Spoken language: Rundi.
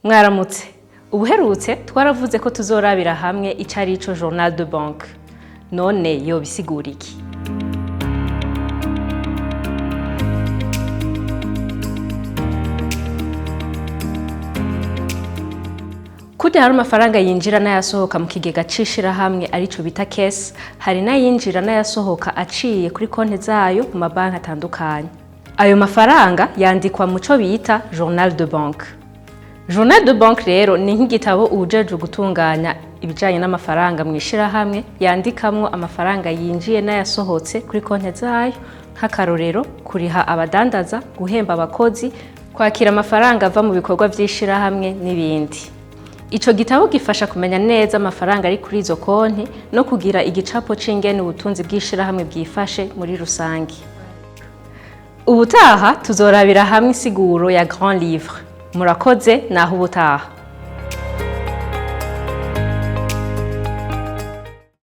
Mwaramutse. Ubuherutse twaravuze ko tuzorabira hamwe icari ico journal de banque. None yo bisigura iki? Kude hari amafaranga yinjira n'ayasohoka mu kigega c'ishirahamwe arico bita caisse, hari n'ayinjira n'ayasohoka aciye kuri konti zayo mu mabanki atandukanye. Ayo mafaranga yandikwa mu co bita journal de banque. Journal de banque rero ni nk'igitabo uwujejwe gutunganya ibijanye n'amafaranga mu ishirahamwe yandikamwo amafaranga yinjiye n'ayasohotse kuri konti zayo, nk'akarorero kuriha abadandaza, guhemba abakozi, kwakira amafaranga ava mu bikorwa vy'ishirahamwe n'ibindi. Ico gitabo gifasha kumenya neza amafaranga ari kuri izo konti no kugira igicapo c'ingene ubutunzi bw'ishirahamwe bwifashe muri rusangi. Ubutaha tuzorabira hamwe insiguro ya grand livre. Murakoze naho ubutaha.